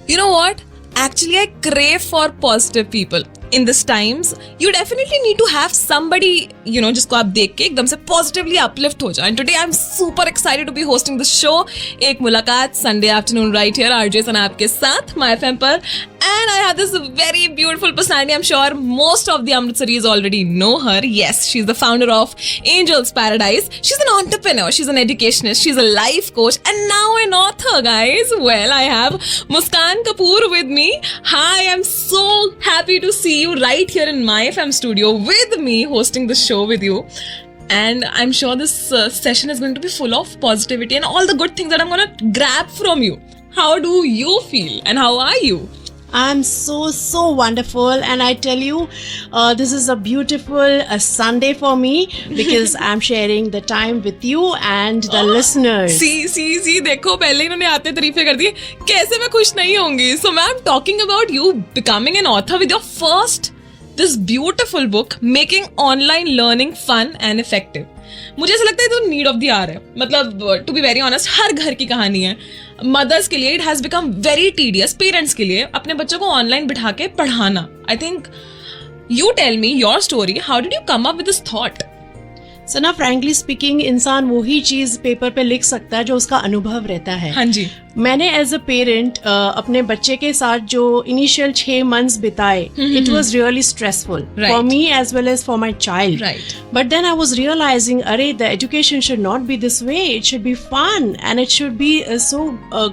You know what? Actually, I crave for positive people. In this times, you definitely need to have somebody, जिसको आप देख के एकदम से positively uplift हो जाए. And today I'm super excited to be hosting the show. एक मुलाकात Sunday afternoon right here, RJ सनाब के साथ, My FM पर. And I have this very beautiful personality. I'm sure most of the Amritsaris already know her. Yes, she's the founder of Angels Paradise. She's an entrepreneur. She's an educationist. She's a life coach. And now an author, guys. Well, I have Muskan Kapoor with me. Hi, I'm so happy to see you right here in My FM studio with me, hosting the show with you. And I'm sure this session is going to be full of positivity and all the good things that I'm going to grab from you. How do you feel and how are you? I'm so wonderful, and I tell you, this is a beautiful Sunday for me because I'm sharing the time with you and the listeners. See, देखो पहले इन्होंने आते तारीफें कर दी, कैसे मैं खुश नहीं होंगी. So I'm talking about you becoming an author with your first this beautiful book, making online learning fun and effective. मुझे ऐसा लगता है तो नीड ऑफ द आवर है. मतलब टू बी वेरी ऑनेस्ट, हर घर की कहानी है. मदर्स के लिए it has become very tedious. Parents के लिए अपने बच्चों को ऑनलाइन बिठा के पढ़ाना. I think you tell me your story. How did you come up with this thought? So now frankly speaking, इंसान वही चीज पेपर पे लिख सकता है जो उसका अनुभव रहता है. हाँ जी. मैंने एज अ पेरेंट अपने बच्चे के साथ जो इनिशियल 6 months बिताए, it was really stressful for me as well as for my child. But then I was realizing, अरे the education should not be this way. It should be fun and it should be so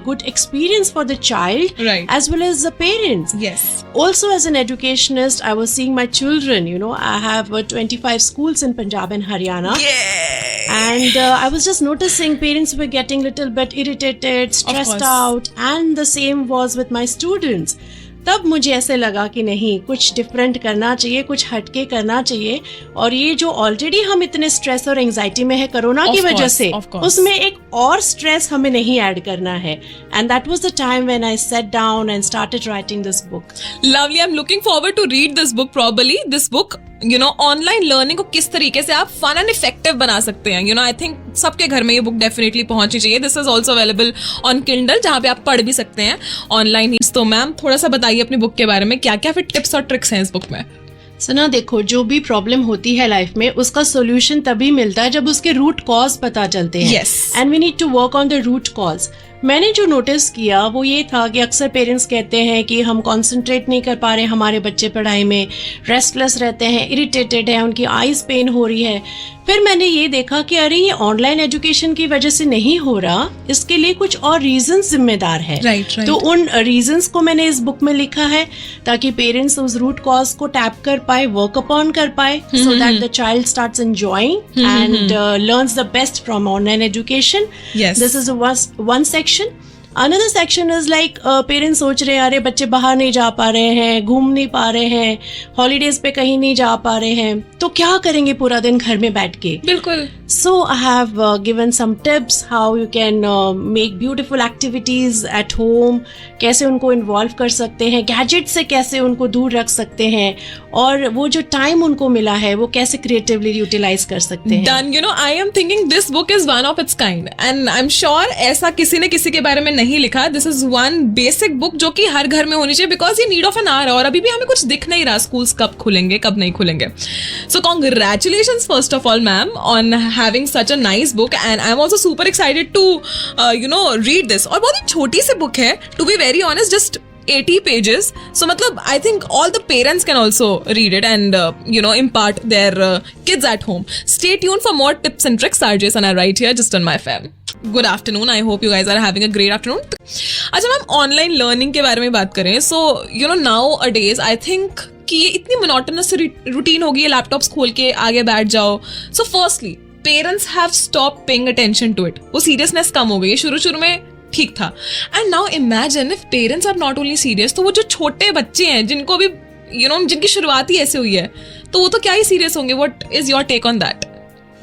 good experience for the child as well as the parents. Also as an educationist, I was seeing my children, I have 25 schools in Punjab and Haryana. Yay! And I was just noticing parents were getting a little bit irritated, stressed out, and the same was with my students. तब मुझे ऐसे लगा कि नहीं, कुछ different करना चाहिए, कुछ हटके करना चाहिए. और ये जो ऑलरेडी हम इतने स्ट्रेस और एंजाइटी में है कोरोना की वजह से, उसमें एक और स्ट्रेस हमें नहीं ऐड करना है. And that was the time when I set down and started writing this book. Lovely. I am looking forward to read this book properly. This book online learning को किस तरीके से आप फन एंड इफेक्टिव बना सकते हैं. I think सबके घर में ये बुक डेफिनेटली पहुंचनी चाहिए. This is also available on Kindle, जहां पे आप पढ़ भी सकते हैं ऑनलाइन ही. तो मैम थोड़ा सा बताइए अपनी बुक के बारे में, क्या क्या फिर टिप्स और ट्रिक्स हैं इस बुक में? सुना, देखो, जो भी प्रॉब्लम होती है लाइफ में, उसका सोल्यूशन तभी मिलता है जब उसके रूट कॉज पता चलते हैं. And we need to work on the root cause. मैंने जो नोटिस किया वो ये था कि अक्सर पेरेंट्स कहते हैं कि हम कंसंट्रेट नहीं कर पा रहे, हमारे बच्चे पढ़ाई में रेस्टलेस रहते हैं, इरिटेटेड है, उनकी आईज पेन हो रही है. फिर मैंने ये देखा कि अरे ये ऑनलाइन एजुकेशन की वजह से नहीं हो रहा, इसके लिए कुछ और रीजंस जिम्मेदार है. right. तो उन रीजंस को मैंने इस बुक में लिखा है ताकि पेरेंट्स उस रूट कॉज को टैप कर पाए, वर्क अपॉन कर पाए, so that the child starts enjoying and learns the best from online education. This is one section. Another section is like parents सोच रहे हैं, अरे बच्चे बाहर नहीं जा पा रहे हैं, घूम नहीं पा रहे हैं, हॉलीडेज पे कहीं नहीं जा पा रहे हैं, तो क्या करेंगे पूरा दिन घर में बैठ के. बिल्कुल. So I have given some tips how you can make beautiful activities at home. कैसे उनको इन्वॉल्व कर सकते हैं, गैजेट से कैसे उनको दूर रख सकते हैं, और वो जो टाइम उनको मिला है वो कैसे क्रिएटिवली यूटिलाइज कर सकते हैं. Done. I am thinking this book is one of its kind and I'm sure ऐसा किसी ने किसी के बारे में नहीं लिखा. This is one basic book जो कि हर घर में होनी चाहिए because ये नीड ऑफ एन आवर. और अभी भी हमें कुछ दिख नहीं रहा स्कूल्स कब खुलेंगे कब नहीं खुलेंगे. So congratulations first of all ma'am on having such a nice book and I'm also super excited to read this. और बहुत ही छोटी सी बुक है, to be very honest, just 80 pages. So मतलब I think all the parents can also read it and impart their kids at home. Stay tuned for more tips and tricks. RJ Sana right here just on My FM. Good afternoon. I hope you guys are having a great afternoon. अच्छा ma'am, online learning के बारे में बात करें. So nowadays I think कि ये इतनी monotonous routine हो गई है, लैपटॉप्स खोल के आगे बैठ जाओ. So firstly parents have stopped paying attention to it. वो सीरियसनेस कम हो गई है. शुरू में ठीक था. And now imagine if parents are not only serious, तो वो जो छोटे बच्चे हैं जिनको भी जिनकी शुरुआत ही ऐसे हुई है, तो वो तो क्या ही सीरियस होंगे. What is your take on that?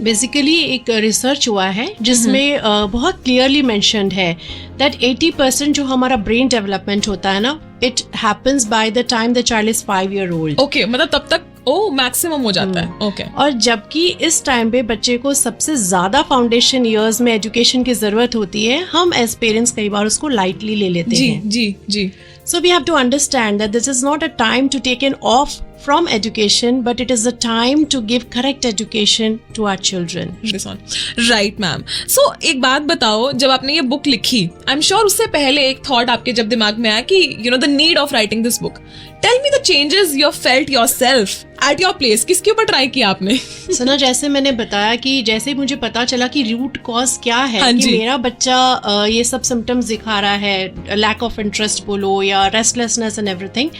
Basically एक रिसर्च हुआ है जिसमें बहुत क्लियरली मेंशन्ड है दैट 80% जो हमारा ब्रेन डेवलपमेंट होता है ना, it happens by the time the child is 5 year old. Okay, मतलब तब तक मैक्सिमम हो जाता है. ओके. और जबकि इस टाइम पे बच्चे को सबसे ज्यादा फाउंडेशन ईयर्स में एजुकेशन की जरूरत होती है, हम एज पेरेंट्स कई बार उसको लाइटली ले लेते हैं. जी. So we have to understand that this is not a time to take an off from education, but it is a time to give correct education to our children. This on. Right, ma'am. So एक बात बताओ, जब आपने ये book लिखी, I'm sure उससे पहले एक थॉट आपके जब दिमाग में आया कि you know the need of writing this book. Tell me the changes you felt yourself at your place. किसके ऊपर ट्राई किया आपने? सना, जैसे मैंने बताया कि जैसे मुझे पता चला कि रूट कॉज क्या है, हाँ कि जी. मेरा बच्चा ये सब सिम्टम्स दिखा रहा है, लैक ऑफ इंटरेस्ट बोलो या रेस्टलेसनेस एंड एवरीथिंग,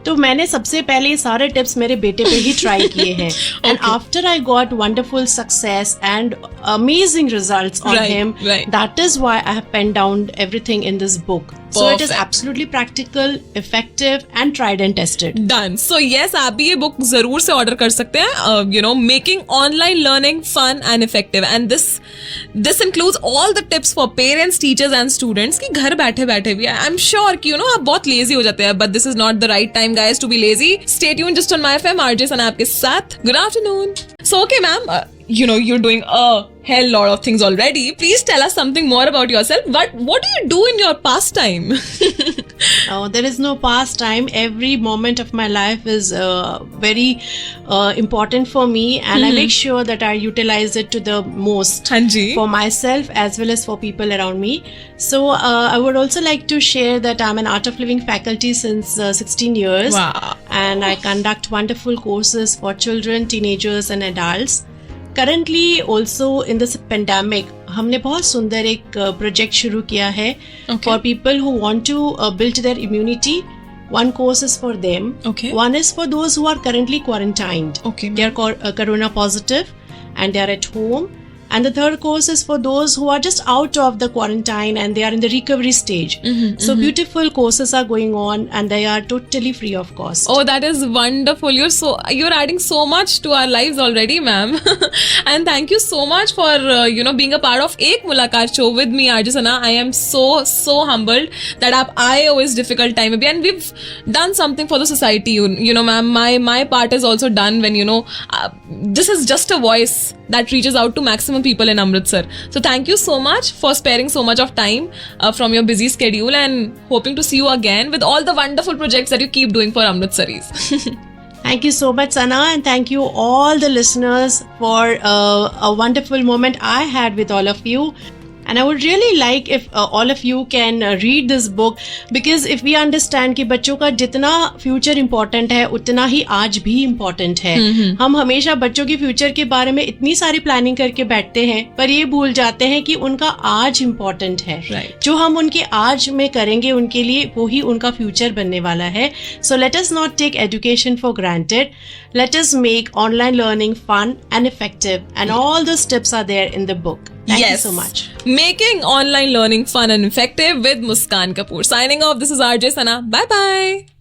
तो मैंने सबसे पहले ये सारे टिप्स मेरे बेटे पे ही ट्राई किए हैं. And after I got wonderful success and amazing results on him, that is why I have pen down everything in this book. So it is absolutely practical, effective and tried and tested. Done. So yes, आप भी ये book जरूर से order कर सकते हैं. You know, making online learning fun and effective, and this includes all the tips for parents, teachers and students कि घर बैठे बैठे भी. I'm sure कि you know आप बहुत lazy हो जाते हैं, but this is not the right time, guys, to be lazy. Stay tuned just on my FM, RJ Sana आपके साथ. Good afternoon. So okay, ma'am. You know, you're doing a hell lot of things already. Please tell us something more about yourself. What do you do in your pastime? Oh, there is no pastime. Every moment of my life is very important for me, and I make sure that I utilize it to the most for myself as well as for people around me. So I would also like to share that I'm an Art of Living faculty since 16 years. Wow. And I conduct wonderful courses for children, teenagers and adults. Currently also in this pandemic, हमने बहुत सुंदर एक project शुरू किया है for people who want to build their immunity. One course is for them. Okay. One is for those who are currently quarantined. Okay. They are corona positive and they are at home. And the third course is for those who are just out of the quarantine and they are in the recovery stage. So beautiful courses are going on and they are totally free of cost. Oh, that is wonderful. You're adding so much to our lives already, ma'am. And thank you so much for you know being a part of Ek Mulaqat show with me, RJ Sana. I am so humbled that आप आए हो इस difficult time में भी, and we've done something for the society. You know, ma'am, my part is also done when you know this is just a voice that reaches out to maximum people in Amritsar. So thank you so much for sparing so much of time from your busy schedule, and hoping to see you again with all the wonderful projects that you keep doing for Amritsaris. Thank you so much, Sana, and thank you all the listeners for a wonderful moment I had with all of you. And I would really like if all of you can read this book, because if we understand कि बच्चों का जितना future important है उतना ही आज भी important है. हम हमेशा बच्चों के फ्यूचर के बारे में इतनी सारी प्लानिंग करके बैठते हैं, पर ये भूल जाते हैं कि उनका आज इम्पोर्टेंट है. जो हम उनके आज में करेंगे उनके लिए, वो ही उनका फ्यूचर बनने वाला है. So let us not take education for granted. Let us make online learning fun and effective, and all those tips are there in the book. Thank you so much. Making online learning fun and effective with Muskan Kapoor. Signing off, this is RJ Sana. Bye-bye.